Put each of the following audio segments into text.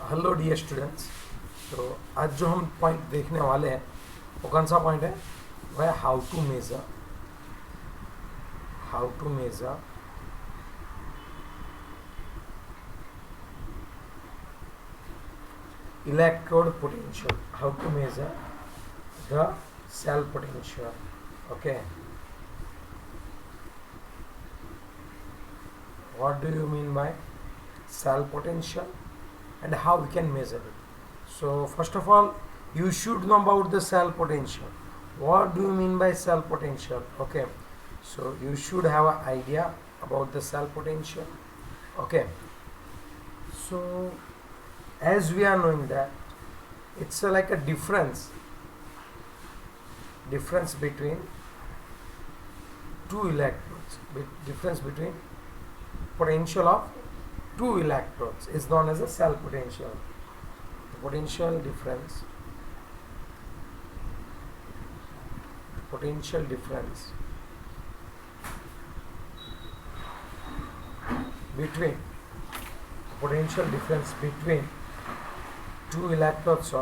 Hello dear students. तो आज जो हम पॉइंट देखने वाले हैं वो कौन सा पॉइंट है? वह how to measure electrode potential, how to measure the cell potential. Okay, what do you mean by cell potential and how we can measure it? So first of all, you should know about the cell potential. What do you mean by cell potential? Okay, so you should have an idea about the cell potential. Okay, so as we are knowing that it's like a difference between two electrodes, difference between potential of two electrodes is known as a cell potential. The potential difference between two electrodes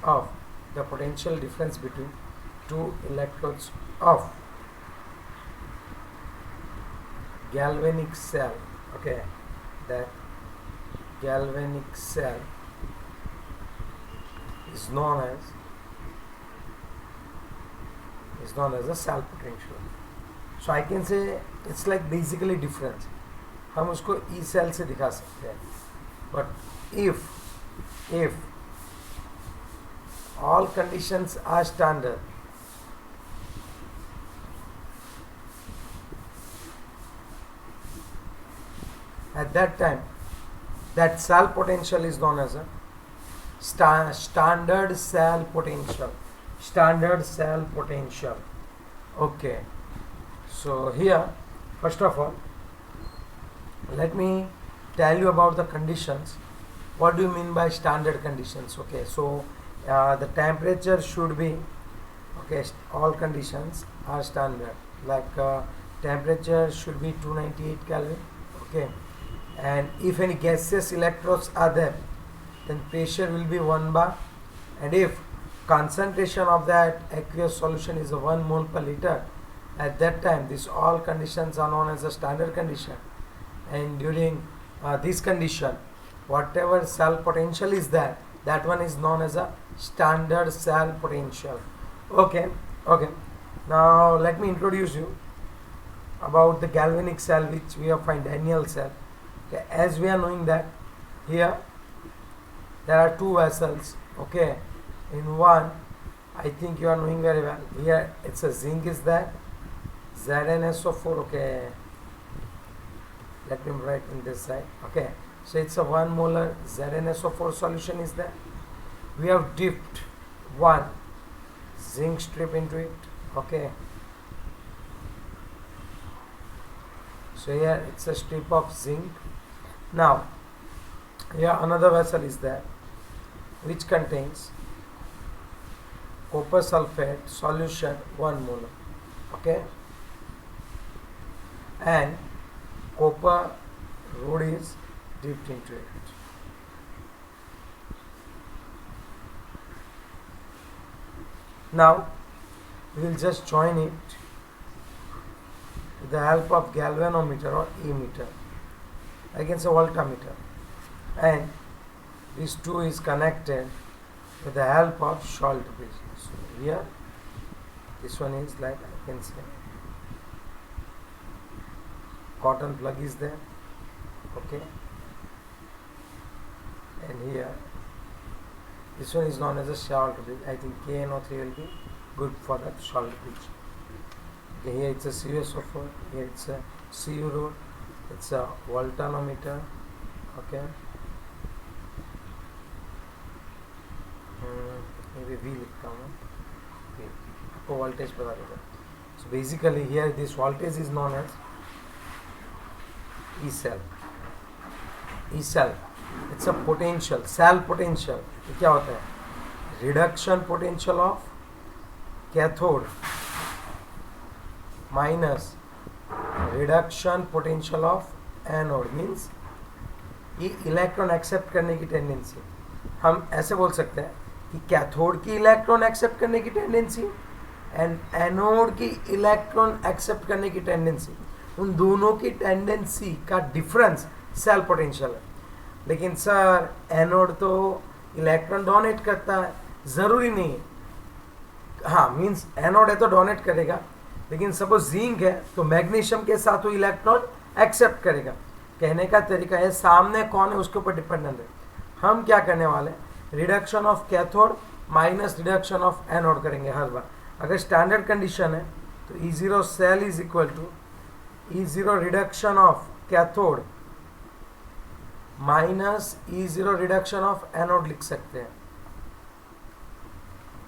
of the potential difference between two electrodes of galvanic cell. Okay, that galvanic cell is known as a cell potential. So I can say it's like basically difference. हम उसको E cell से दिखा सकते हैं. But if all conditions are standard, at that time that cell potential is known as a standard cell potential. Okay, so here first of all let me tell you about the conditions. What do you mean by standard conditions? Okay, so the temperature should be, okay, all conditions are standard, like temperature should be 298 Kelvin. Okay, and if any gaseous electrodes are there, then pressure will be 1 bar, and if concentration of that aqueous solution is 1 mole per liter, at that time these all conditions are known as a standard condition. And during this condition, whatever cell potential is there, that one is known as a standard cell potential. Okay, now let me introduce you about the galvanic cell, which we have find Daniell cell. Okay, as we are knowing that here there are two vessels. Okay, in one, I think you are knowing very well, here it's a zinc is there, ZnSO4. Okay, let me write in this side. Okay, so it's a 1 molar ZnSO4 solution is there. We have dipped one zinc strip into it. Okay, so here it's a strip of zinc. Now here another vessel is there which contains copper sulfate solution 1 molar. Okay, and copper rod is dipped into it. Now we will just join it with the help of galvanometer or ammeter, I can say voltmeter, and this two is connected with the help of Schalt bridge. So here this one is like, I can say, cotton plug is there. Okay, and here this one is known as a Schalt bridge. I think KNO3 will be good for that Schalt bridge. Okay, here it's a CuSO4, here it's a Cu rod, it's a voltanometer. Okay, maybe V लिखता हूँ, आपको voltage पता चलेगा. So basically here this voltage is known as E cell. It's a potential, cell potential. ये क्या होता है? Reduction potential of cathode minus reduction potential of anode means ये इलेक्ट्रॉन एक्सेप्ट करने की टेंडेंसी। हम ऐसे बोल सकते हैं कि कैथोड की इलेक्ट्रॉन एक्सेप्ट करने की टेंडेंसी एंड एनोड की इलेक्ट्रॉन एक्सेप्ट करने की टेंडेंसी, उन दोनों की टेंडेंसी का डिफरेंस सेल पोटेंशियल है। लेकिन सर एनोड तो इलेक्ट्रॉन डोनेट करता है, ज़रूरी नहीं है। हाँ मीन्स एनोड है तो डोनेट करेगा, लेकिन सपोज जिंक है तो मैग्नीशियम के साथ वो इलेक्ट्रॉन एक्सेप्ट करेगा। कहने का तरीका है सामने कौन है उसके ऊपर डिपेंडेंट है। हम क्या करने वाले हैं, reduction of cathode minus reduction of anode करेंगे हर बार। अगर स्टैंडर्ड कंडीशन है तो E0 cell is equal to E0 reduction of cathode minus E0 reduction of anode लिख सकते हैं।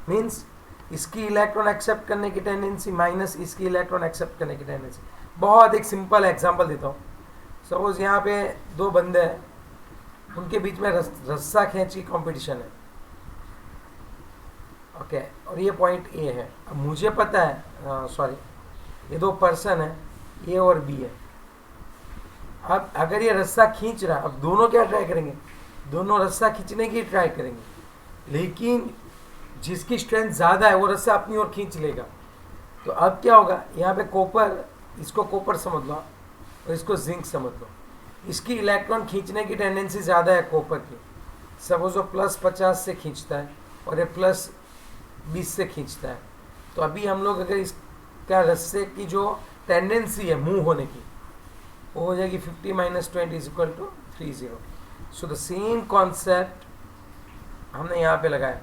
मीन्स इसकी इलेक्ट्रॉन एक्सेप्ट करने की टेंडेंसी माइनस इसकी इलेक्ट्रॉन एक्सेप्ट करने की टेंडेंसी। बहुत एक सिंपल एग्जांपल देता हूँ। सपोज यहाँ पे दो बंदे हैं, उनके बीच में रस्सा खींची कंपटीशन है, ओके, और ये पॉइंट ए है। अब मुझे पता है सॉरी ये दो पर्सन है ए और बी है। अब अगर ये रस्सा खींच रहा है, अब दोनों क्या ट्राई करेंगे, दोनों रस्सा खींचने की ट्राई करेंगे, लेकिन जिसकी स्ट्रेंथ ज़्यादा है वो रस्सा अपनी ओर खींच लेगा। तो अब क्या होगा, यहाँ पे कॉपर, इसको कॉपर समझ लो और इसको जिंक समझ लो। इसकी इलेक्ट्रॉन खींचने की टेंडेंसी ज़्यादा है कॉपर की, सपोज वो +50 से खींचता है और ये +20 से खींचता है। तो अभी हम लोग अगर इसका रस्से की जो टेंडेंसी है मूव होने की, वो हो जाएगी 50 - 20 = 30। सो द सेम कॉन्सेप्ट हमने यहाँ पे लगाया।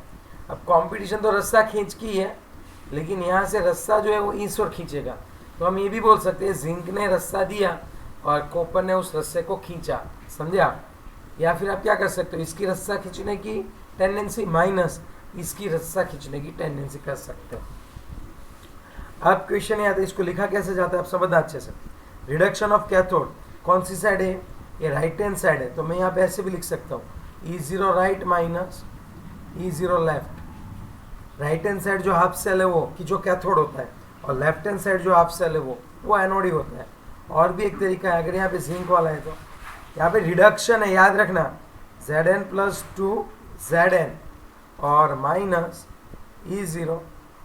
अब कंपटीशन तो रस्सा खींच की है, लेकिन यहाँ से रस्सा जो है वो इस ओर खींचेगा। तो हम ये भी बोल सकते हैं जिंक ने रस्सा दिया और कॉपर ने उस रस्से को खींचा, समझे आप। या फिर आप क्या कर सकते हो, इसकी रस्सा खींचने की टेंडेंसी माइनस इसकी रस्सा खींचने की टेंडेंसी कर सकते हो। अब क्वेश्चन आता है, इसको लिखा कैसे जाता है आप समझना अच्छे से। रिडक्शन ऑफ कैथोड कौन सी साइड है, ये राइट हैंड साइड है, तो मैं यहाँ पे ऐसे भी लिख सकता हूँ E0 right minus E0 left. Right hand side जो हाफ सेल है वो कि जो कैथोड होता है, और लेफ्ट हैंड साइड जो हाफ सेल है वो एनोड ही होता है। और भी एक तरीका है, अगर यहाँ पे जिंक वाला है तो यहाँ पे रिडक्शन है, याद रखना Zn + 2 Zn और माइनस E0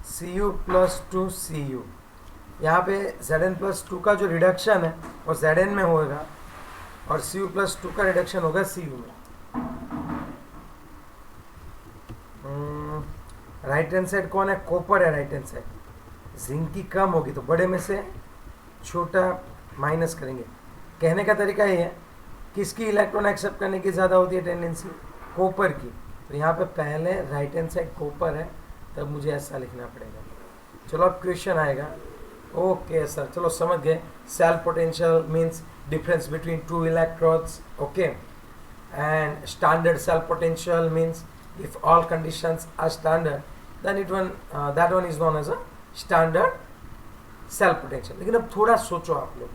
Cu + 2 Cu। यहाँ पे Zn + 2 का जो रिडक्शन है वो Zn में होगा और Cu + 2 का रिडक्शन होगा Cu में। राइट हैंड साइड कौन है, कॉपर है राइट हैंड साइड। जिंक की कम होगी तो बड़े में से छोटा माइनस करेंगे। कहने का तरीका ये है, किसकी इलेक्ट्रॉन एक्सेप्ट करने की ज़्यादा होती है टेंडेंसी, कॉपर की। तो यहाँ पे पहले राइट हैंड साइड कॉपर है, तब मुझे ऐसा लिखना पड़ेगा। चलो अब क्वेश्चन आएगा। ओके सर, चलो समझ गए। Cell potential means difference between two electrodes, okay, and standard cell potential means if all conditions are standard then that one is known as a standard cell potential। लेकिन अब थोड़ा सोचो आप लोग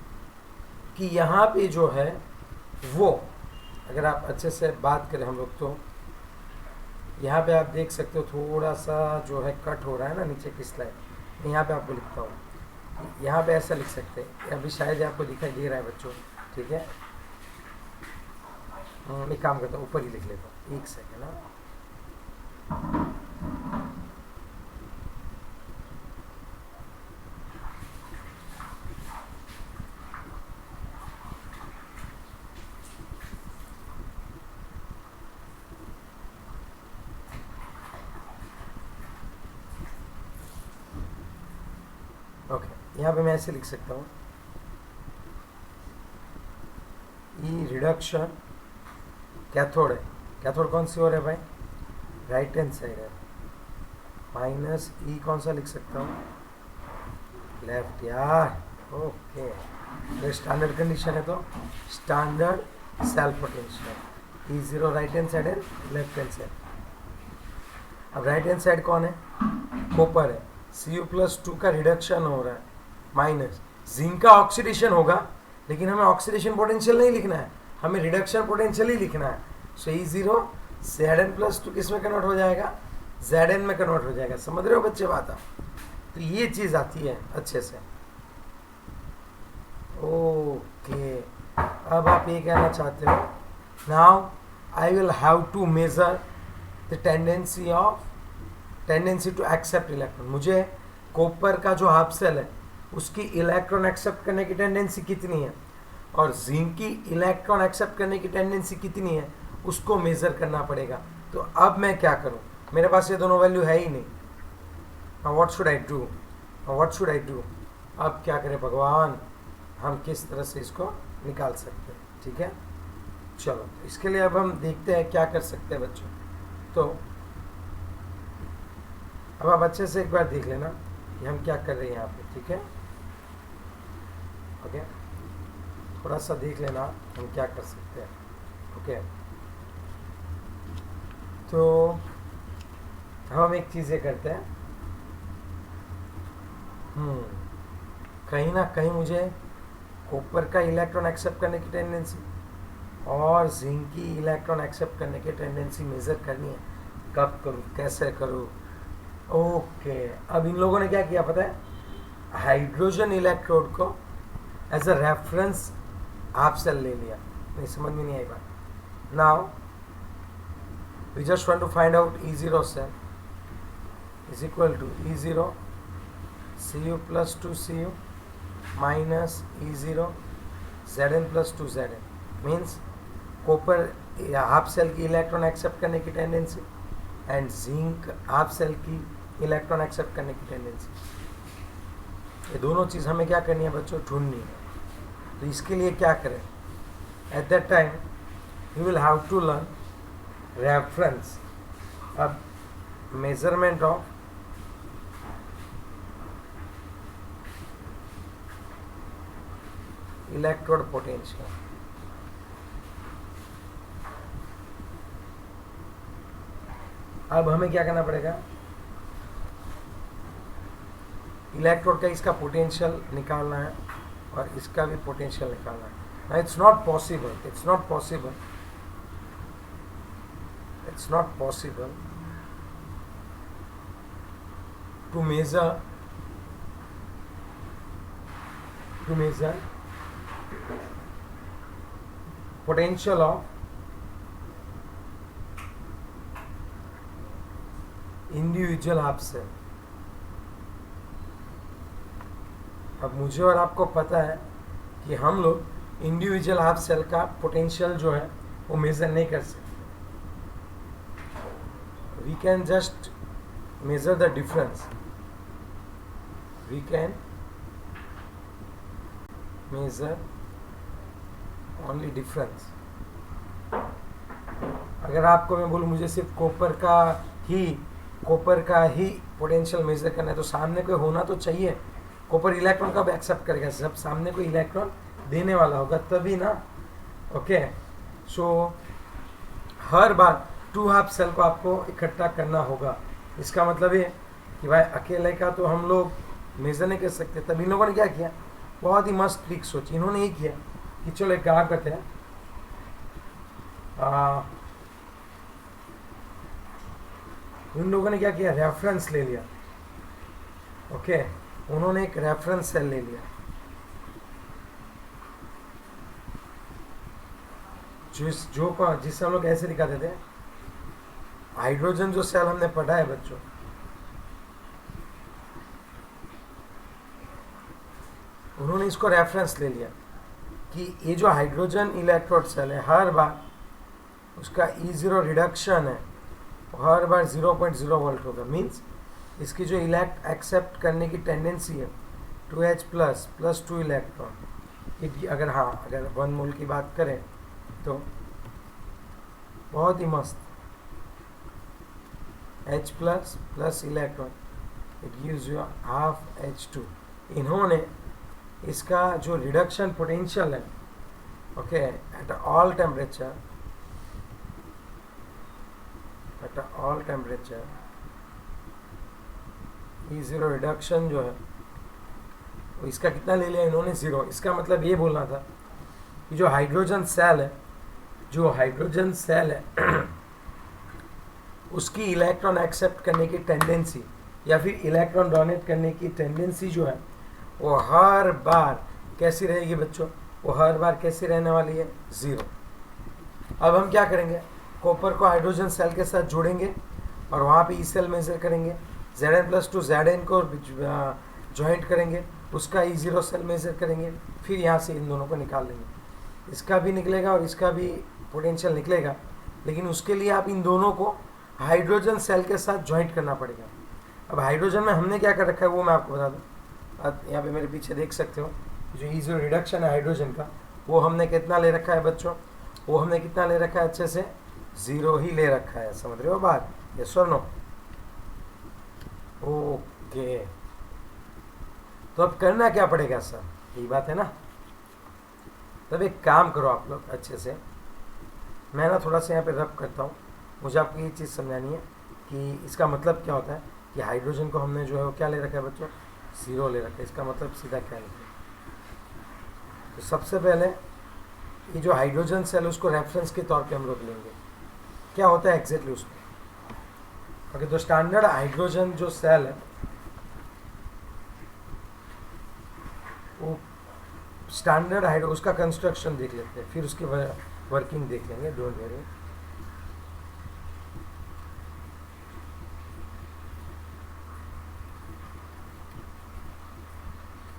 कि यहाँ पे जो है वो, अगर आप अच्छे से बात करें हम लोग, तो यहाँ पे आप देख सकते हो थोड़ा सा जो है कट हो रहा है ना नीचे की स्लाइड। यहाँ पे आपको लिखता हूँ, यहाँ पे ऐसा लिख सकते हैं, अभी शायद आपको दिखाई दे रहा है बच्चों, ठीक है। एक काम करता हूँ, ऊपर ही लिख लेता हूँ, एक सेकेंड ना। ओके, यहाँ पे मैं ऐसे लिख सकता हूँ, ई रिडक्शन कैथोड है। कैथोड कौन सी ओर है भाई, राइट हैंड साइड है, माइनस ई कौन सा लिख सकता हूँ, लेफ्ट यार। ओके, तो स्टैंडर्ड कंडीशन है तो standard cell potential E0 right hand side है, लेफ्ट हैंड साइड। अब राइट हैंड साइड कौन है, कॉपर है, Cu + 2 का रिडक्शन हो रहा है, माइनस जिंक का ऑक्सीडेशन होगा, लेकिन हमें ऑक्सीडेशन पोटेंशियल नहीं लिखना है, हमें रिडक्शन पोटेंशियल ही लिखना है। सो E0 Zn + 2 किस में कन्वर्ट हो जाएगा, Zn में कन्वर्ट हो जाएगा। समझ रहे हो बच्चे बात आप, तो ये चीज़ आती है अच्छे से। अब आप ये कहना चाहते हो, now I will have to measure the tendency to accept electron. मुझे कॉपर का जो हाफ सेल है उसकी इलेक्ट्रॉन एक्सेप्ट करने की टेंडेंसी कितनी है और जिंक की इलेक्ट्रॉन एक्सेप्ट करने की टेंडेंसी कितनी है, उसको मेजर करना पड़ेगा। तो अब मैं क्या करूं, मेरे पास ये दोनों वैल्यू है ही नहीं। व्हाट शुड आई डू, अब क्या करें भगवान, हम किस तरह से इसको निकाल सकते हैं। ठीक है, चलो इसके लिए अब हम देखते हैं क्या कर सकते हैं बच्चों। तो अब आप अच्छे से एक बार देख लेना कि हम क्या कर रहे हैं यहाँ पे। ठीक है, ओके, थोड़ा सा देख लेना हम क्या कर सकते हैं। ओके, तो हम एक चीज़ ये करते हैं, कहीं ना कहीं मुझे कॉपर का इलेक्ट्रॉन एक्सेप्ट करने की टेंडेंसी और जिंक की इलेक्ट्रॉन एक्सेप्ट करने की टेंडेंसी मेज़र करनी है। कब करूँ, कैसे करूँ? ओके, अब इन लोगों ने क्या किया पता है, हाइड्रोजन इलेक्ट्रोड को as a reference half cell ले लिया। नहीं, समझ में नहीं आई बात। Now we just want to find out E0 cell is equal to E0 Cu plus 2Cu minus E0 Zn plus 2Zn means copper half cell की इलेक्ट्रॉन एक्सेप्ट करने की tendency and zinc half cell की electron accept करने की tendency. ये दोनों चीज़ हमें क्या करनी है बच्चों, ढूंढनी है। तो इसके लिए क्या करें, at that time you will have to learn reference. अब मेजरमेंट ऑफ इलेक्ट्रोड पोटेंशियल। अब हमें क्या करना पड़ेगा, इलेक्ट्रोड का इसका पोटेंशियल निकालना है और इसका भी पोटेंशियल निकालना है। Now it's not possible to measure potential of individual half cell। अब मुझे और आपको पता है कि हम लोग इंडिविजुअल हाफ सेल का पोटेंशियल जो है वो मेजर नहीं कर सकते। We can just measure the difference, we can measure only difference. अगर आपको मैं बोलूँ मुझे सिर्फ कॉपर का ही पोटेंशियल मेजर करना है, तो सामने कोई होना तो चाहिए। कॉपर इलेक्ट्रॉन कब एक्सेप्ट करेगा, जब सामने कोई इलेक्ट्रॉन देने वाला होगा तभी ना। ओके, सो हर बार 2 हाफ सेल को आपको इकट्ठा करना होगा। इसका मतलब ये कि भाई अकेले का तो हम लोग मेजर नहीं कर सकते। तब इन लोगों ने क्या किया, बहुत ही मस्त ट्रिक सोची। इन्होंने ये किया कि चलो एक काम करते हैं, उन लोगों ने क्या किया, रेफरेंस ले लिया। ओके, उन्होंने एक रेफरेंस सेल ले लिया जिससे हम लोग ऐसे दिखाते थे। हाइड्रोजन जो सेल हमने पढ़ा है बच्चों, उन्होंने इसको रेफरेंस ले लिया कि ये जो हाइड्रोजन इलेक्ट्रोड सेल है, हर बार उसका E0 रिडक्शन है, हर बार 0.0 वोल्ट होगा। मीन्स इसकी जो इलेक्ट एक्सेप्ट करने की टेंडेंसी है 2H प्लस 2 इलेक्ट्रॉन, अगर 1 मोल की बात करें तो बहुत ही मस्त, H plus electron, it gives you half H2। इन्होंने इसका जो रिडक्शन पोटेंशियल है, okay, at all temperature E0 reduction जो है वो इसका कितना ले लिया इन्होंने, 0। इसका मतलब ये बोलना था कि जो हाइड्रोजन सेल है उसकी इलेक्ट्रॉन एक्सेप्ट करने की टेंडेंसी या फिर इलेक्ट्रॉन डोनेट करने की टेंडेंसी जो है वो हर बार कैसी रहेगी बच्चों, वो हर बार कैसी रहने वाली है, 0। अब हम क्या करेंगे, कॉपर को हाइड्रोजन सेल के साथ जोड़ेंगे और वहाँ पे ई सेल मेजर करेंगे, Zn+2 Zn को ज्वाइंट करेंगे, उसका E0 सेल मेजर करेंगे, फिर यहाँ से इन दोनों को निकाल लेंगे। इसका भी निकलेगा और इसका भी पोटेंशियल निकलेगा, लेकिन उसके लिए आप इन दोनों को हाइड्रोजन सेल के साथ ज्वाइंट करना पड़ेगा। अब हाइड्रोजन में हमने क्या कर रखा है वो मैं आपको बता दूँ। आप यहाँ पे मेरे पीछे देख सकते हो, जो E0 रिडक्शन है हाइड्रोजन का, वो हमने कितना ले रखा है बच्चों, वो हमने कितना ले रखा है, अच्छे से 0 ही ले रखा है। समझ रहे हो बात, यस और नो? ओके, तो अब करना क्या पड़ेगा सर, यही बात है ना। तब एक काम करो आप लोग अच्छे से, मैं ना थोड़ा सा यहाँ पे रब करता हूँ, मुझे आपको ये चीज़ समझानी है कि इसका मतलब क्या होता है कि हाइड्रोजन को हमने जो है वो क्या ले रखा है बच्चों, 0 ले रखा है। इसका मतलब सीधा क्या निकले, तो सबसे पहले ये जो हाइड्रोजन सेल है उसको रेफरेंस के तौर पे हम लोग लेंगे। क्या होता है एग्जैक्टली उसमें, ओके, तो स्टैंडर्ड हाइड्रोजन जो सेल है वो स्टैंडर्ड हाइड्रो, उसका कंस्ट्रक्शन देख लेते हैं, फिर उसकी वर्किंग देख लेंगे, डोंट वरी।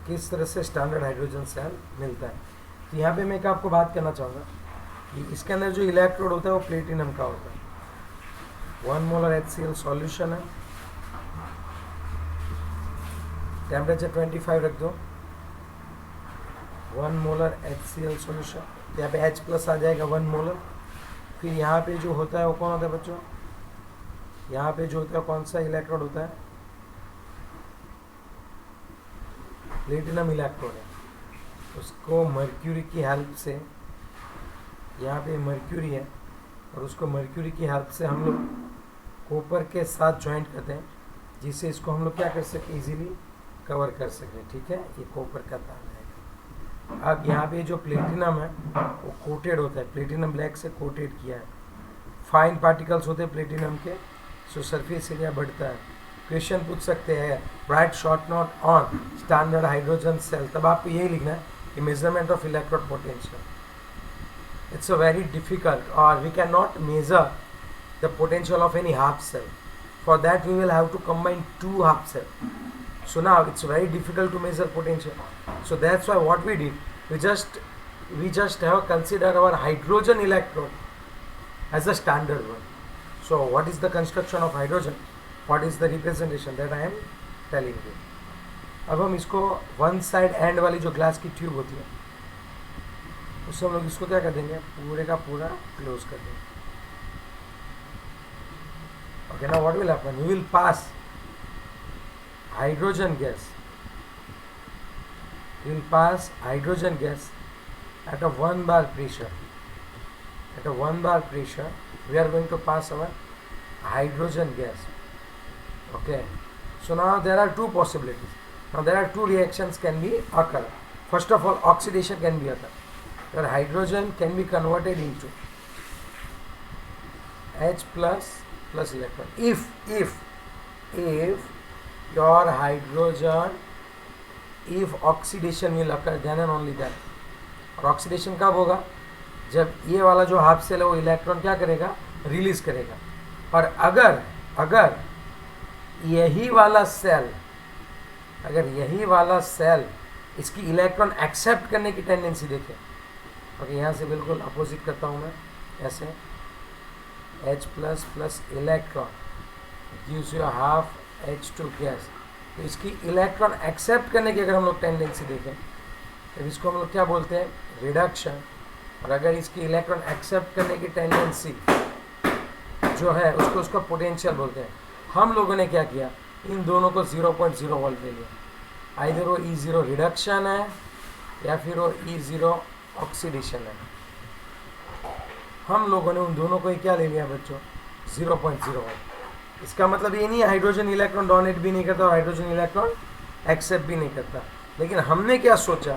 किस तरह से स्टैंडर्ड हाइड्रोजन सेल मिलता है। तो यहाँ पे मैं एक आपको बात करना चाहूँगा कि इसके अंदर जो इलेक्ट्रोड होता है वो प्लेटिनम का होता है। 1 मोलर HCl सॉल्यूशन है, टेम्परेचर 25 रख दो, 1 मोलर HCl सॉल्यूशन, तो यहाँ पे H+ आ जाएगा 1 मोलर। फिर यहाँ पे जो होता है वो कौन होता है बच्चों, यहाँ पे जो होता है कौन सा इलेक्ट्रोड होता है, प्लेटिनम इलेक्ट्रोड है। उसको मर्क्यूरी की हेल्प से, यहाँ पे मर्क्यूरी है और उसको मर्क्यूरी की हेल्प से हम लोग कॉपर के साथ ज्वाइंट करते हैं, जिससे इसको हम लोग क्या कर सकें, इजीली कवर कर सकें। ठीक है, ये कॉपर का तार है। अब यहाँ पे जो प्लेटिनम है वो कोटेड होता है, प्लेटिनम ब्लैक से कोटेड किया है, फाइन पार्टिकल्स होते हैं प्लेटिनम के, सो सरफेस एरिया बढ़ता है। क्वेश्चन पूछ सकते हैं, write short note on standard hydrogen cell, तब आपको यही लिखना है कि measurement of electrode potential. It's a very difficult, or we cannot measure the potential of any half cell. For that we will have to combine 2 half cell. So now it's very difficult to measure potential. So that's why what we did, we just have considered our hydrogen electrode as a standard one. So what is the construction of hydrogen? What is the representation that I am telling you. अब हम इसको one side and वाली जो glass की tube होती है उससे हम लोग इसको क्या कर देंगे, पूरे का पूरा क्लोज कर देंगे। Okay, now what will happen, we will pass hydrogen gas, we will pass hydrogen gas at a 1 bar pressure. At a 1 bar pressure, we are going to pass our hydrogen gas. Okay. So now there are 2 possibilities. Now there are 2 reactions can be occur. First of all, oxidation can be occur. Where hydrogen can be converted into H plus electron. If your hydrogen, if oxidation will occur, then and only then. और oxidation कब होगा, जब ये वाला जो half cell है वो electron क्या करेगा, रिलीज करेगा। और अगर यही वाला सेल इसकी इलेक्ट्रॉन एक्सेप्ट करने की टेंडेंसी देखे, ओके, यहाँ से बिल्कुल अपोजिट करता हूँ मैं, ऐसे H plus electron gives you half H2 gas. तो इसकी इलेक्ट्रॉन एक्सेप्ट करने की अगर हम लोग टेंडेंसी देखें तो इसको हम लोग क्या बोलते हैं, रिडक्शन। और अगर इसकी इलेक्ट्रॉन एक्सेप्ट करने की टेंडेंसी जो है उसको पोटेंशियल बोलते हैं। हम लोगों ने क्या किया, इन दोनों को 0.0 वोल्ट ले लिया, आइदर वो E0 रिडक्शन है या फिर वो E0 ऑक्सीडेशन है। हम लोगों ने उन दोनों को ही क्या ले लिया बच्चों, 0.0 वोल्ट। इसका मतलब ये नहीं है हाइड्रोजन इलेक्ट्रॉन डोनेट भी नहीं करता और हाइड्रोजन इलेक्ट्रॉन एक्सेप्ट भी नहीं करता, लेकिन हमने क्या सोचा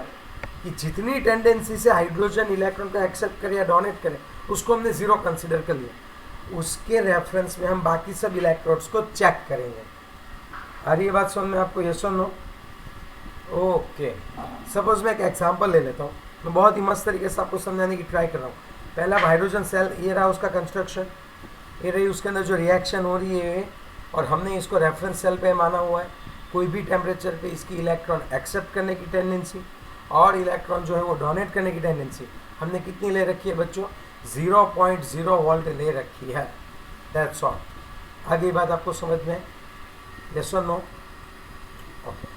कि जितनी टेंडेंसी से हाइड्रोजन इलेक्ट्रॉन को एक्सेप्ट करे या डोनेट करे उसको हमने 0 कंसिडर कर लिया। उसके रेफरेंस में हम बाकी सब इलेक्ट्रोड्स को चेक करेंगे। अरे ये बात समझ में आपको, यस और नो? ओके, सपोज मैं एक एग्जांपल ले लेता हूँ। मैं बहुत ही मस्त तरीके से आपको समझाने की ट्राई कर रहा हूँ। पहला हाइड्रोजन सेल, ये रहा उसका कंस्ट्रक्शन, ये रही उसके अंदर जो रिएक्शन हो रही है, और हमने इसको रेफरेंस सेल पे माना हुआ है। कोई भी टेम्परेचर पे इसकी इलेक्ट्रॉन एक्सेप्ट करने की टेंडेंसी और इलेक्ट्रॉन जो है वो डोनेट करने की टेंडेंसी हमने कितनी ले रखी है बच्चों? 0.0 वोल्ट ले रखी है। That's all. आगे बात आपको समझ में? यस और नो? ओके।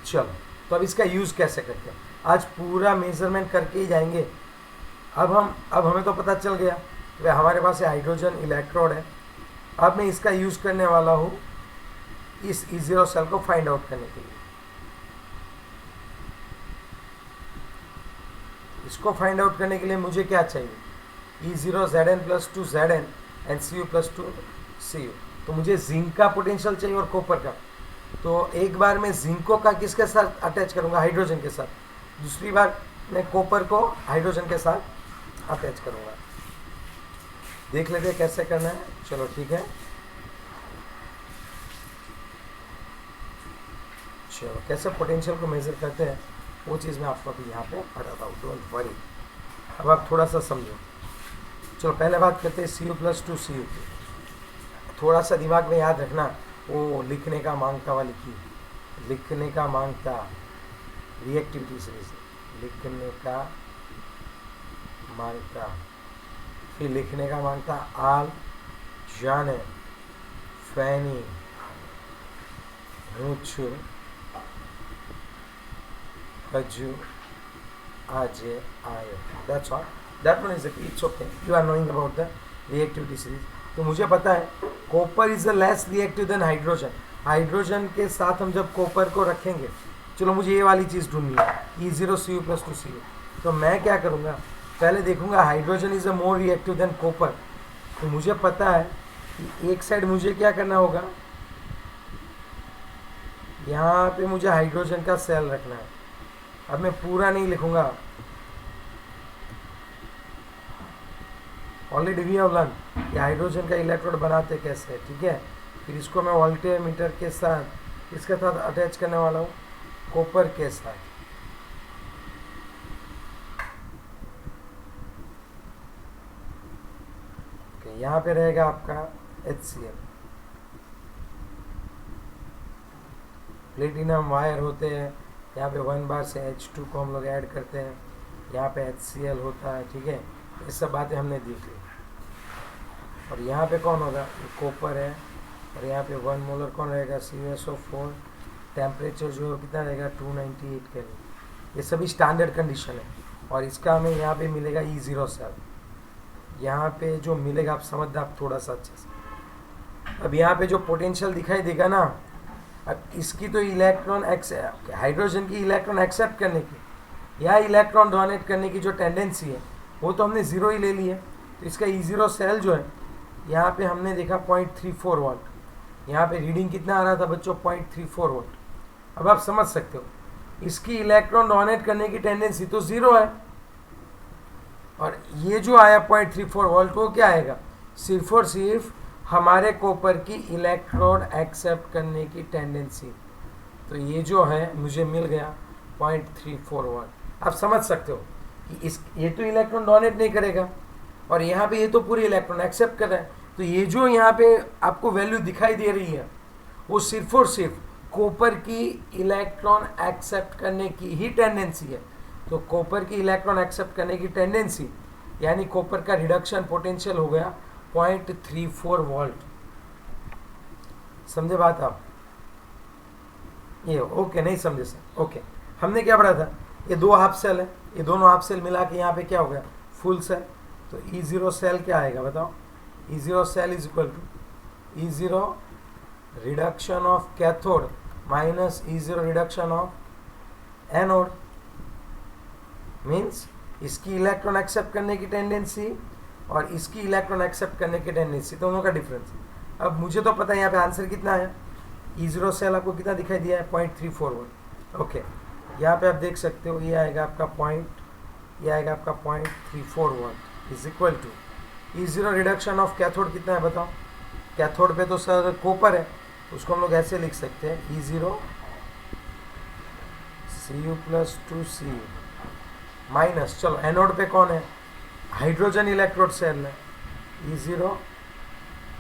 चलो, तो अब इसका यूज़ कैसे करते हैं? आज पूरा मेजरमेंट करके ही जाएंगे। अब हमें तो पता चल गया कि हमारे पास हाइड्रोजन इलेक्ट्रोड है। अब मैं इसका यूज़ करने वाला हूँ इस E0 सेल को फाइंड आउट करने के लिए। इसको फाइंड आउट करने के लिए मुझे क्या चाहिए? E0 Zn+2 Zn and Cu+2 Cu। तो मुझे जिंक का पोटेंशियल चाहिए और कॉपर का। तो एक बार मैं जिंको का किसके साथ अटैच करूंगा? हाइड्रोजन के साथ। दूसरी बार मैं कॉपर को हाइड्रोजन के साथ अटैच करूंगा। देख लेते हैं कैसे करना है। चलो ठीक है। चलो, कैसे पोटेंशियल को मेजर करते हैं वो चीज़ मैं आपको अभी यहाँ पे बताता हूँ। Don't worry. अब आप थोड़ा सा समझो। चलो, पहले बात करते हैं Cu+2 Cu की। थोड़ा सा दिमाग में याद रखना, वो लिखने का मांगता वाली की, लिखने का मांगता रिएक्टिविटी सीरीज, लिखने का मांगता, फिर लिखने का मांगता आल, जाने, फैनी, रूचु, हजू, आजे, आयो। That's all. That one is it's okay. You are knowing about the reactivity series. तो मुझे पता है copper is a less reactive than hydrogen. Hydrogen के साथ हम जब कॉपर को रखेंगे, चलो मुझे ये वाली चीज़ ढूंढनी है, E0 Cu+2 Cu। तो मैं क्या करूँगा? पहले देखूंगा hydrogen is a more reactive than copper. तो मुझे पता है कि एक साइड मुझे क्या करना होगा, यहाँ पे मुझे हाइड्रोजन का सेल रखना है। अब मैं पूरा नहीं लिखूंगा, ऑलरेडी वी हैव लर्न कि हाइड्रोजन का इलेक्ट्रोड बनाते कैसे है। ठीक है। फिर इसको मैं वोल्टेमीटर के साथ इसके साथ अटैच करने वाला हूँ कॉपर के साथ। यहाँ पे रहेगा आपका HCl। प्लेटिनम वायर होते हैं, यहाँ पे 1 बार से H2 को हम लोग ऐड करते हैं, यहाँ पे HCl होता है। ठीक है। ये सब बातें हमने देख ली। और यहाँ पे कौन होगा? कॉपर है। और यहाँ पे 1 मोलर कौन रहेगा? CuSO4। टेम्परेचर जो कितना रहेगा? 298 केल्विन। ये सभी स्टैंडर्ड कंडीशन है। और इसका हमें यहाँ पे मिलेगा E0 सेल। यहाँ पे जो मिलेगा आप समझना आप थोड़ा सा अच्छे से। अब यहाँ पे जो पोटेंशियल दिखाई देगा ना, अब इसकी तो इलेक्ट्रॉन हाइड्रोजन की इलेक्ट्रॉन एक्सेप्ट करने की या इलेक्ट्रॉन डोनेट करने की जो टेंडेंसी है वो तो हमने 0 ही ले ली है। तो इसका E0 सेल जो है, यहाँ पे हमने देखा 0.34 वोल्ट। यहाँ पे रीडिंग कितना आ रहा था बच्चों? 0.34 वोल्ट। अब आप समझ सकते हो इसकी इलेक्ट्रॉन डोनेट करने की टेंडेंसी तो 0 है, और ये जो आया 0.34 वोल्ट वो क्या आएगा? सिर्फ और सिर्फ हमारे कॉपर की इलेक्ट्रॉन एक्सेप्ट करने की टेंडेंसी। तो ये जो है मुझे मिल गया 0.34 वोल्ट। आप समझ सकते हो कि ये तो इलेक्ट्रॉन डोनेट नहीं करेगा, और यहाँ पे ये तो पूरी इलेक्ट्रॉन एक्सेप्ट कर रहा है। तो ये जो यहाँ पे आपको वैल्यू दिखाई दे रही है वो सिर्फ और सिर्फ कॉपर की इलेक्ट्रॉन एक्सेप्ट करने की ही टेंडेंसी है। तो कॉपर की इलेक्ट्रॉन एक्सेप्ट करने की टेंडेंसी यानी कॉपर का रिडक्शन पोटेंशियल हो गया 0.34 वोल्ट। समझे बात आप? ये ओके नहीं समझे सर? ओके। हमने क्या पढ़ा था? ये 2 हाफ सेल है, ये दोनों हाफ सेल मिला के यहाँ पे क्या हो गया? Full cell. तो E0 सेल क्या आएगा बताओ? E0 cell is equal to E0 reduction of cathode minus E0 reduction of anode. Means इसकी इलेक्ट्रॉन एक्सेप्ट करने की टेंडेंसी और इसकी इलेक्ट्रॉन एक्सेप्ट करने की टेंडेंसी, दोनों का डिफरेंस। अब मुझे तो पता है यहाँ पे आंसर कितना है। E0 सेल आपको कितना दिखाई दिया है? 0.34 वोल्ट। ओके, यहाँ पे आप देख सकते हो ये आएगा आपका 0.34 volt is equal to E0 reduction of cathode कितना है बताओ? कैथोड पे तो सर कॉपर है, उसको हम लोग ऐसे लिख सकते हैं E0 Cu plus 2Cu minus, चलो एनोड पे कौन है, हाइड्रोजन इलेक्ट्रोड सेल है, E0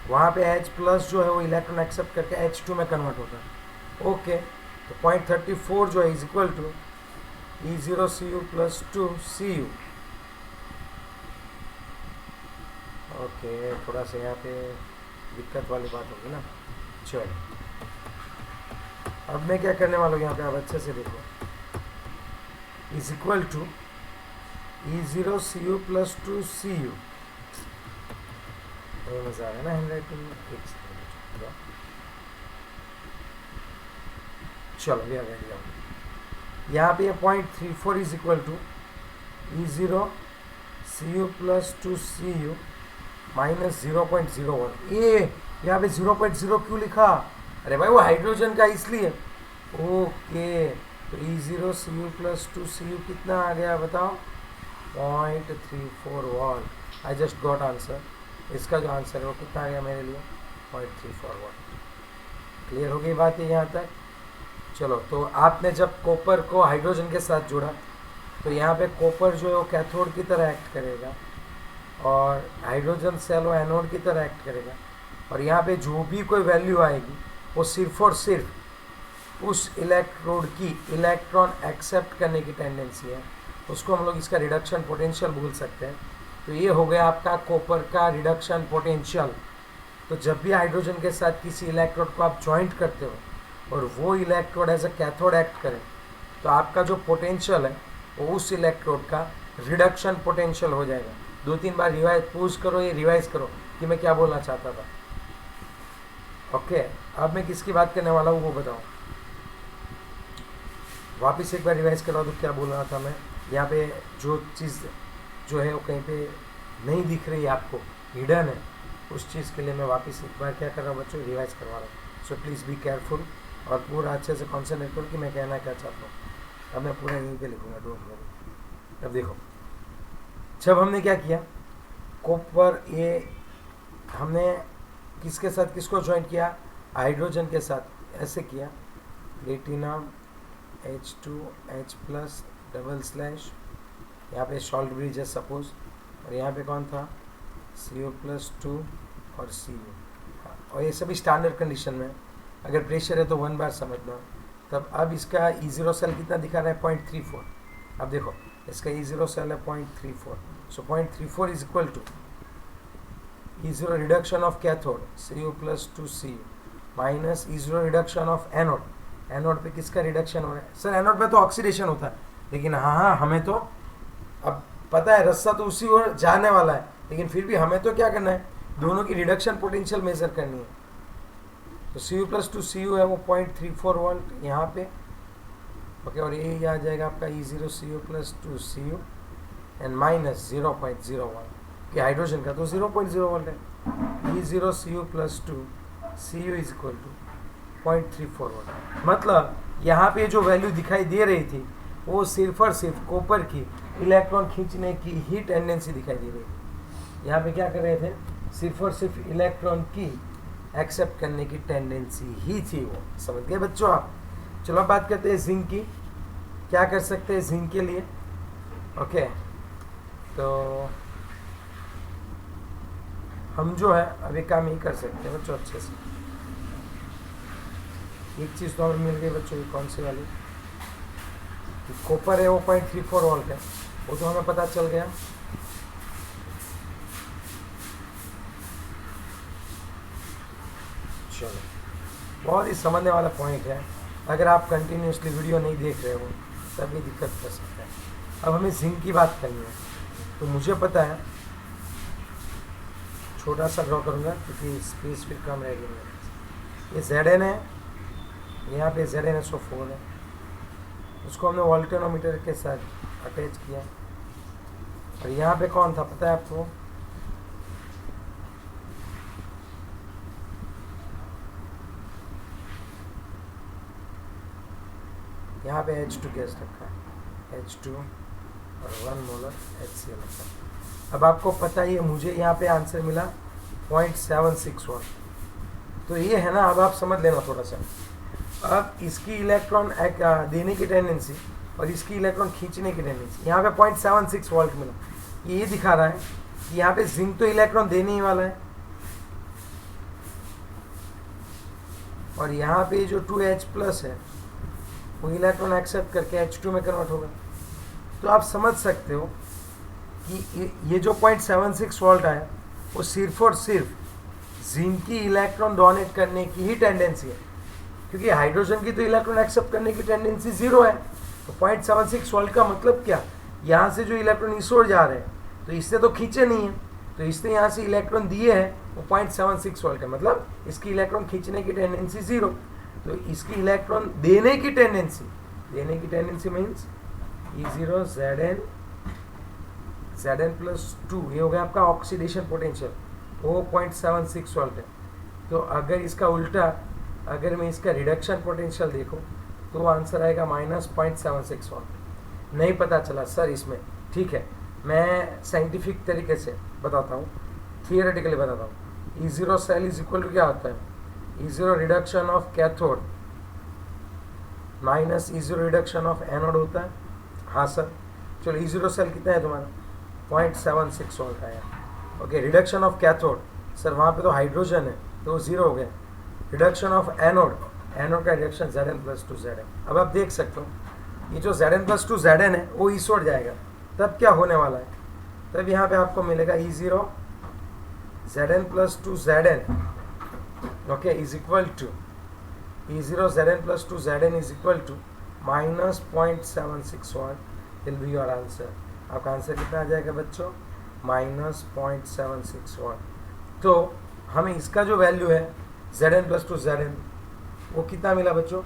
वहाँ पे H प्लस जो है वो इलेक्ट्रॉन एक्सेप्ट करके H2 में कन्वर्ट होता है। ओके, तो 0.34 जो है is equal to E0 Cu plus 2Cu। Okay, थोड़ा सा यहाँ पे दिक्कत वाली बात होगी ना। चलो अब मैं क्या करने वाला हूँ यहाँ पे, आप अच्छे से देखो, is equal to E0 Cu plus 2Cu। मजा आ रहा है ना हैंड राइटिंग में। चलो ये रेडी, यहाँ पे 0.34 is equal to E0 Cu plus 2Cu minus 0.01। ये यहाँ पे 0.0 क्यों लिखा, अरे भाई वो हाइड्रोजन का इसलिए। ओके, तो E0 Cu प्लस 2Cu कितना आ गया बताओ, 0.34 what. I just got answer, इसका जो आंसर है वो कितना आ गया मेरे लिए, 0.34 वॉट। क्लियर हो गई बात है यहाँ तक। चलो, तो आपने जब कॉपर को हाइड्रोजन के साथ जोड़ा तो यहाँ पे कॉपर जो है वो कैथोड की तरह एक्ट करेगा और हाइड्रोजन सेल वो एनोड की तरह एक्ट करेगा, और यहाँ पे जो भी कोई वैल्यू आएगी वो सिर्फ और सिर्फ उस इलेक्ट्रोड की इलेक्ट्रॉन एक्सेप्ट करने की टेंडेंसी है, उसको हम लोग इसका रिडक्शन पोटेंशियल बोल सकते हैं। तो ये हो गया आपका कॉपर का रिडक्शन पोटेंशियल। तो जब भी हाइड्रोजन के साथ किसी इलेक्ट्रोड को आप ज्वाइंट करते हो और वो electrode as a cathode act करे, तो आपका जो पोटेंशियल है वो उस इलेक्ट्रोड का रिडक्शन पोटेंशियल हो जाएगा। 2-3 बार रिवाइज पूछ करो, ये रिवाइज करो कि मैं क्या बोलना चाहता था। ओके, अब मैं किसकी बात करने वाला हूँ वो बताओ, वापिस एक बार रिवाइज करवा दो क्या बोल रहा था मैं। यहाँ पे जो चीज़ जो है वो कहीं पे नहीं दिख रही है आपको, हिडन है, उस चीज़ के लिए मैं वापस एक बार क्या कर रहा हूँ बच्चों, रिवाइज करवा रहा हूँ। सो प्लीज़ बी केयरफुल और पूरा अच्छे से कॉन्सेंट्रेट करो कि मैं कहना क्या चाहता हूँ। अब मैं पूरा यहीं पे लिखूँगा, डोंट वरी। अब देखो, जब हमने क्या किया, कॉपर ये हमने किसके साथ किसको ज्वाइन किया, हाइड्रोजन के साथ, ऐसे किया, platinum H2H plus double slash, यहाँ पे सॉल्ट ब्रिज है सपोज, और यहाँ पे कौन था, Cu प्लस 2 और Cu। हाँ, और ये सभी स्टैंडर्ड कंडीशन में, अगर प्रेशर है तो 1 बार समझना। तब अब इसका E0 सेल कितना दिखा रहा है, 0.34। अब देखो इसका E0 सेल है 0.34, so 0.34 is equal to E0 reduction of cathode Cu plus 2Cu minus E0 reduction of anode. Anode पे किसका रिडक्शन हो रहा है, सर एनोड पे तो ऑक्सीडेशन होता है, लेकिन हाँ हमें तो अब पता है रस्सा तो उसी ओर जाने वाला है, लेकिन फिर भी हमें तो क्या करना है, दोनों की रिडक्शन पोटेंशियल मेजर करनी है। तो Cu प्लस 2Cu है वो 0.34 वोल्ट यहाँ पे। ओके, और ये आ जाएगा आपका E0 Cu plus 2Cu and minus 0.01, कि हाइड्रोजन का तो 0.0 वोल्ट है। E0 Cu plus 2Cu is equal to 0.34 volt. मतलब यहाँ पे जो वैल्यू दिखाई दे रही थी वो सिर्फ और सिर्फ कॉपर की इलेक्ट्रॉन खींचने की ही टेंडेंसी दिखाई दे रही थी। यहाँ पे क्या कर रहे थे, सिर्फ और सिर्फ इलेक्ट्रॉन की एक्सेप्ट करने की टेंडेंसी ही थी वो। समझ गए बच्चों आप। चलो अब बात करते हैं जिंक की। क्या कर सकते हैं जिंक के लिए, ओके, तो हम जो है अभी काम ही कर सकते हैं बच्चों अच्छे से। एक चीज़ तो हमें मिल गई बच्चों की, कौन सी वाली, कॉपर है वो 0.34 वोल्ट है, वो तो हमें पता चल गया। चलो, बहुत ही समझने वाला पॉइंट है, अगर आप कंटिन्यूसली वीडियो नहीं देख रहे हो तब ये दिक्कत कर सकता है। अब हमें जिंक की बात करनी है, तो मुझे पता है, छोटा सा ड्रॉ करूँगा क्योंकि स्पेस फिर कम रहेगी मेरे। ये Zn है, यहाँ पे ZnSO4 है, उसको हमने वोल्टेनोमीटर के साथ अटैच किया, और यहाँ पे कौन था पता है आपको, यहाँ पे H2 गैस रखा है, H2 और 1 मोलर HCl रखा है। अब आपको पता ही है, मुझे यहाँ पे आंसर मिला 0.76 वोल्ट। तो ये है ना, अब आप समझ लेना थोड़ा सा। अब इसकी इलेक्ट्रॉन देने की टेंडेंसी और इसकी इलेक्ट्रॉन खींचने की टेंडेंसी, यहाँ पे 0.76 वोल्ट मिला। ये दिखा रहा है कि यहाँ पे जिंक तो इलेक्ट्रॉन देने ही वाला है, और यहाँ पे जो 2H+ है वो इलेक्ट्रॉन एक्सेप्ट करके H2 में कन्वर्ट होगा। तो आप समझ सकते हो कि ये जो 0.76 वोल्ट आया वो सिर्फ और सिर्फ जिंक की इलेक्ट्रॉन डोनेट करने की ही टेंडेंसी है, क्योंकि हाइड्रोजन की तो इलेक्ट्रॉन एक्सेप्ट करने की टेंडेंसी 0 है। तो 0.76 वोल्ट का मतलब क्या, यहाँ से जो इलेक्ट्रॉन इस ओर जा रहे हैं तो इससे तो खींचे नहीं है, तो इसने यहाँ से इलेक्ट्रॉन दिए हैं, वो 0.76 वोल्ट है, मतलब इसकी इलेक्ट्रॉन खींचने की टेंडेंसी 0। तो इसकी इलेक्ट्रॉन देने की टेंडेंसी मीन्स E0 Zn+2, ये हो गया आपका ऑक्सीडेशन पोटेंशियल, वो 0.76 वोल्ट है। तो अगर इसका उल्टा, अगर मैं इसका रिडक्शन पोटेंशियल देखूं तो आंसर आएगा -0.76 वोल्ट। नहीं पता चला सर इसमें, ठीक है, मैं साइंटिफिक तरीके से बताता हूँ, थियोरेटिकली बताता हूँ। E0 cell is equal to क्या होता है, E0 reduction of cathode minus E0 reduction of anode होता है। हाँ सर, चलो E0 सेल कितना है तुम्हारा, 0.76 वोल्ट आया। Okay, reduction of cathode, sir वहाँ पे तो हाइड्रोजन है तो वो 0 हो गया। रिडक्शन ऑफ एनोड का रिडक्शन Zn+2 Zn। अब आप देख सकते हो ये जो Zn+2 Zn है वो इस ओर जाएगा, तब क्या होने वाला है, तब यहाँ पे आपको मिलेगा E0 Zn+2 Zn, okay, is equal to E0 Zn+2 Zn is equal to -0.76 volt will be your answer. आपका आंसर कितना आ जाएगा बच्चों, -0.76 वोल्ट। तो हमें इसका जो वैल्यू है Zn+2 Zn वो कितना मिला बच्चों,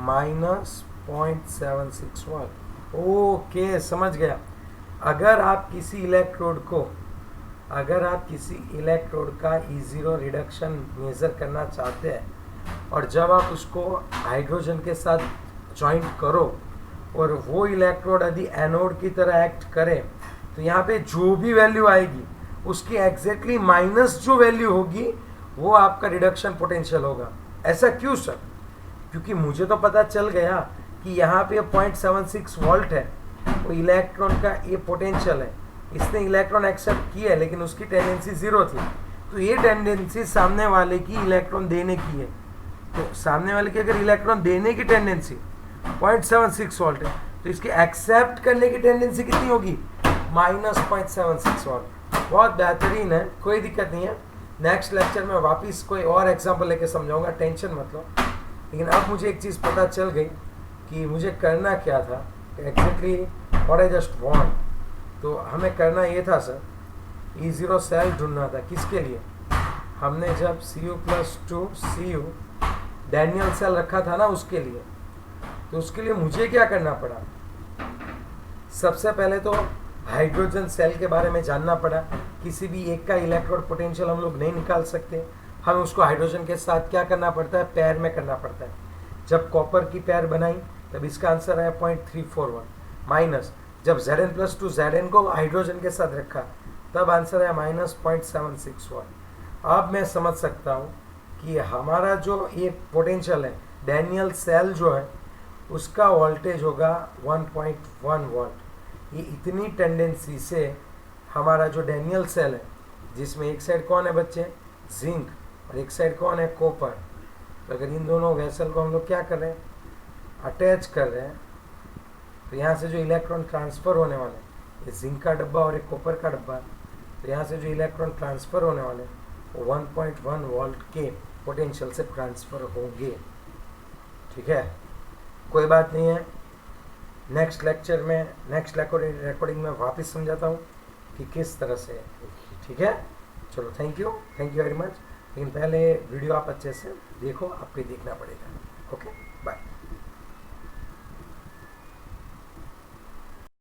-0.76 वोल्ट। ओके, समझ गया। अगर आप किसी इलेक्ट्रोड का E0 रिडक्शन मेज़र करना चाहते हैं और जब आप उसको हाइड्रोजन के साथ जॉइंट करो और वो इलेक्ट्रोड यदि एनोड की तरह एक्ट करे तो यहाँ पे जो भी वैल्यू आएगी उसकी एग्जैक्टली माइनस जो वैल्यू होगी वो आपका रिडक्शन पोटेंशियल होगा। ऐसा क्यों सर, क्योंकि मुझे तो पता चल गया कि यहाँ पे 0.76 वोल्ट है, वो इलेक्ट्रॉन का ये पोटेंशियल है, इसने इलेक्ट्रॉन एक्सेप्ट किया है लेकिन उसकी टेंडेंसी 0 थी, तो ये टेंडेंसी सामने वाले की इलेक्ट्रॉन देने की है। तो सामने वाले की अगर इलेक्ट्रॉन देने की टेंडेंसी 0.76 वोल्ट है तो इसकी एक्सेप्ट करने की टेंडेंसी कितनी होगी, -0.76 वोल्ट। बहुत बेहतरीन है, कोई दिक्कत नहीं है। नेक्स्ट लेक्चर में वापस कोई और एग्जांपल लेके समझाऊंगा, टेंशन मत लो। लेकिन अब मुझे एक चीज़ पता चल गई कि मुझे करना क्या था, exactly what I just want. तो हमें करना ये था सर, E0 सेल ढूंढना था, किसके लिए, हमने जब Cu+2 Cu डैनियल सेल रखा था ना उसके लिए। तो उसके लिए मुझे क्या करना पड़ा, सबसे पहले तो हाइड्रोजन सेल के बारे में जानना पड़ा। किसी भी एक का इलेक्ट्रोड पोटेंशियल हम लोग नहीं निकाल सकते, हमें उसको हाइड्रोजन के साथ क्या करना पड़ता है, पेयर में करना पड़ता है। जब कॉपर की पेयर बनाई तब इसका आंसर आया 0.341, माइनस जब Zn+2 Zn को हाइड्रोजन के साथ रखा तब आंसर आया -0.76 अब मैं समझ सकता हूँ कि हमारा जो ये पोटेंशियल है, डैनियल सेल जो है उसका वोल्टेज होगा 1.1 वोल्ट। ये इतनी टेंडेंसी से हमारा जो डैनियल सेल है, जिसमें एक साइड कौन है बच्चे, जिंक, और एक साइड कौन है, कॉपर। तो अगर इन दोनों वेसल को हम लोग क्या कर रहे हैं, अटैच कर रहे हैं, तो यहाँ से जो इलेक्ट्रॉन ट्रांसफ़र होने वाले, ये जिंक का डब्बा और एक कॉपर का डब्बा, तो यहाँ से जो इलेक्ट्रॉन ट्रांसफ़र होने वाले वो 1.1 वोल्ट के पोटेंशियल से ट्रांसफ़र होंगे। ठीक है, कोई बात नहीं है। नेक्स्ट लेक्चर में, नेक्स्ट रिकॉर्डिंग में वापस समझाता हूँ कि किस तरह से। ठीक है, चलो, थैंक यू वेरी मच। लेकिन पहले वीडियो आप अच्छे से देखो, आपको देखना पड़ेगा। Okay, bye.